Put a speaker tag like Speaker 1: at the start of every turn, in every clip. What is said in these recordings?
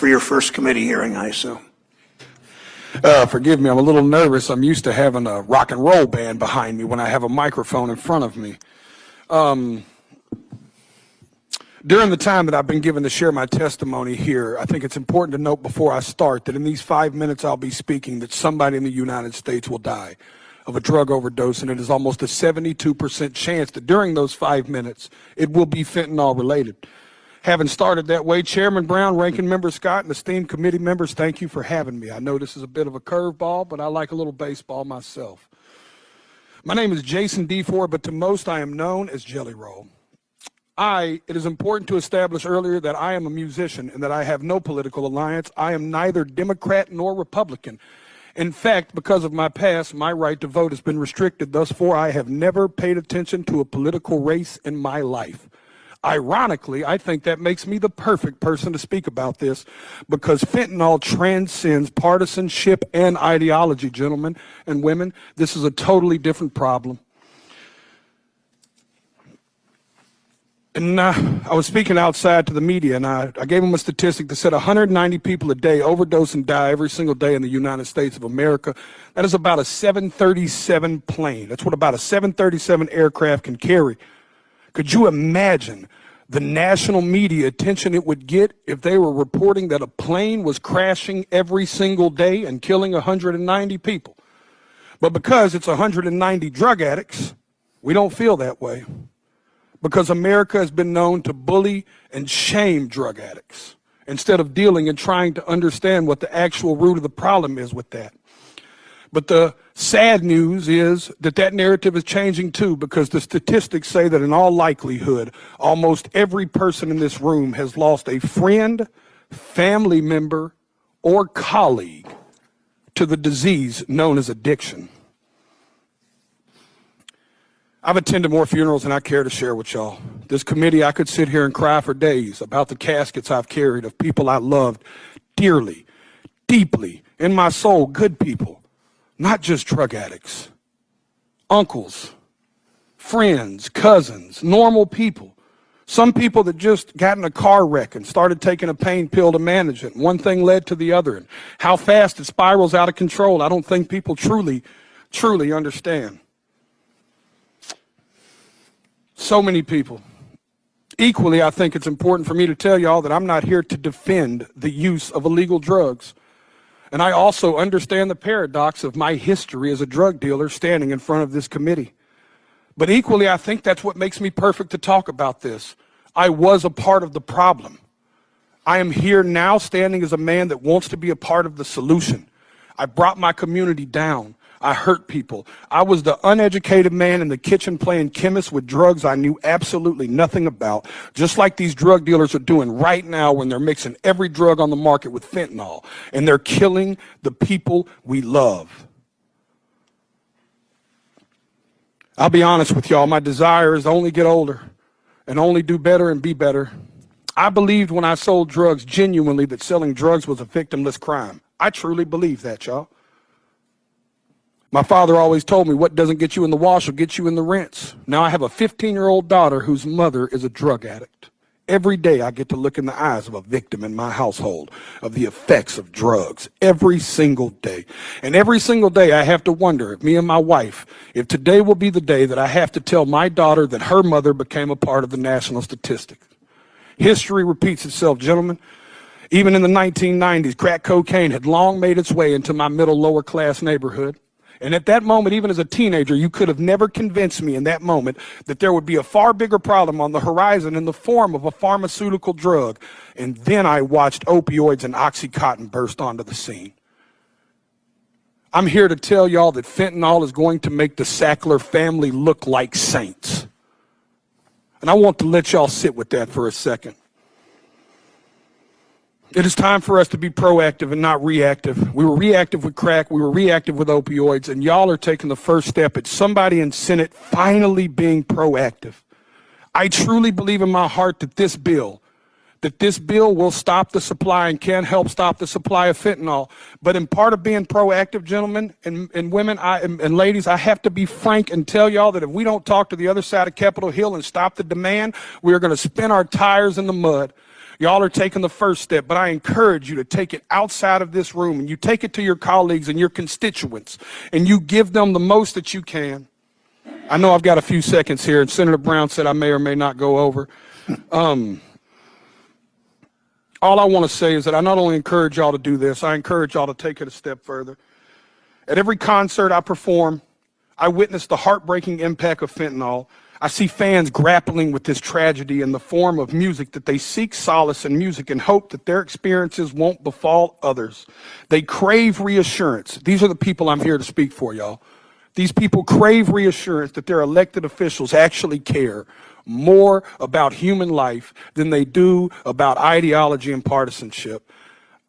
Speaker 1: for your first committee hearing, I assume.
Speaker 2: Forgive me, I'm a little nervous. I'm used to having a rock and roll band behind me when I have a microphone in front of me. During the time that I've been given to share my testimony here, I think it's important to note before I start that in these 5 minutes I'll be speaking that somebody in the United States will die of a drug overdose, and it is almost a 72% chance that during those 5 minutes it will be fentanyl related. Having started that way, Chairman Brown, Ranking Member Scott, and esteemed committee members, thank you for having me. I know this is a bit of a curveball, but I like a little baseball myself. My name is Jason D. Ford, but to most I am known as Jelly Roll. It is important to establish earlier that I am a musician and that I have no political alliance. I am neither Democrat nor Republican. In fact, because of my past, my right to vote has been restricted. Thus far, I have never paid attention to a political race in my life. Ironically, I think that makes me the perfect person to speak about this because fentanyl transcends partisanship and ideology, gentlemen and women. This is a totally different problem. And I was speaking outside to the media, and I gave them a statistic that said 190 people a day overdose and die every single day in the United States of America. That is about a 737 plane. That's what about a 737 aircraft can carry. Could you imagine the national media attention it would get if they were reporting that a plane was crashing every single day and killing 190 people? But because it's 190 drug addicts, we don't feel that way. Because America has been known to bully and shame drug addicts instead of dealing and trying to understand what the actual root of the problem is with that. But the sad news is that that narrative is changing too, because the statistics say that in all likelihood, almost every person in this room has lost a friend, family member, or colleague to the disease known as addiction. I've attended more funerals than I care to share with y'all. This committee, I could sit here and cry for days about the caskets I've carried of people I loved dearly, deeply, in my soul, good people, not just drug addicts, uncles, friends, cousins, normal people. Some people that just got in a car wreck and started taking a pain pill to manage it. One thing led to the other. And how fast it spirals out of control, I don't think people truly understand. So many people. Equally, I think it's important for me to tell y'all that I'm not here to defend the use of illegal drugs. And I also understand the paradox of my history as a drug dealer standing in front of this committee. But equally, I think that's what makes me perfect to talk about this. I was a part of the problem. I am here now standing as a man that wants to be a part of the solution. I brought my community down. I hurt people. I was the uneducated man in the kitchen playing chemist with drugs I knew absolutely nothing about, just like these drug dealers are doing right now when they're mixing every drug on the market with fentanyl, and they're killing the people we love. I'll be honest with y'all, my desire is to only get older and only do better and be better. I believed when I sold drugs genuinely that selling drugs was a victimless crime. I truly believe that, y'all. My father always told me what doesn't get you in the wash will get you in the rinse. Now I have a 15-year-old daughter whose mother is a drug addict. Every day I get to look in the eyes of a victim in my household of the effects of drugs. Every single day. And every single day I have to wonder if me and my wife, if today will be the day that I have to tell my daughter that her mother became a part of the national statistics. History repeats itself, gentlemen. Even in the 1990s, crack cocaine had long made its way into my middle lower class neighborhood. And at that moment, even as a teenager, you could have never convinced me in that moment that there would be a far bigger problem on the horizon in the form of a pharmaceutical drug. And then I watched opioids and Oxycontin burst onto the scene. I'm here to tell y'all that fentanyl is going to make the Sackler family look like saints. And I want to let y'all sit with that for a second. It is time for us to be proactive and not reactive. We were reactive with crack, we were reactive with opioids, and y'all are taking the first step at somebody in Senate finally being proactive. I truly believe in my heart that this bill will stop the supply and can help stop the supply of fentanyl. But in part of being proactive, gentlemen and women and ladies, I have to be frank and tell y'all that if we don't talk to the other side of Capitol Hill and stop the demand, we are going to spin our tires in the mud. Y'all are taking the first step, but I encourage you to take it outside of this room and you take it to your colleagues and your constituents and you give them the most that you can. I know I've got a few seconds here, and Senator Brown said I may or may not go over. All I want to say is that I not only encourage y'all to do this, I encourage y'all to take it a step further. At every concert I perform, I witness the heartbreaking impact of fentanyl. I see fans grappling with this tragedy in the form of music that they seek solace in music and hope that their experiences won't befall others. They crave reassurance. These are the people I'm here to speak for, y'all. These people crave reassurance that their elected officials actually care more about human life than they do about ideology and partisanship.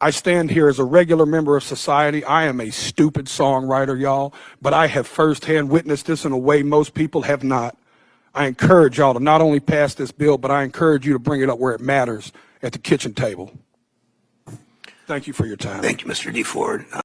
Speaker 2: I stand here as a regular member of society. I am a stupid songwriter, y'all, but I have firsthand witnessed this in a way most people have not. I encourage y'all to not only pass this bill, but I encourage you to bring it up where it matters, at the kitchen table. Thank you for your time.
Speaker 1: Thank you, Mr. DeFord.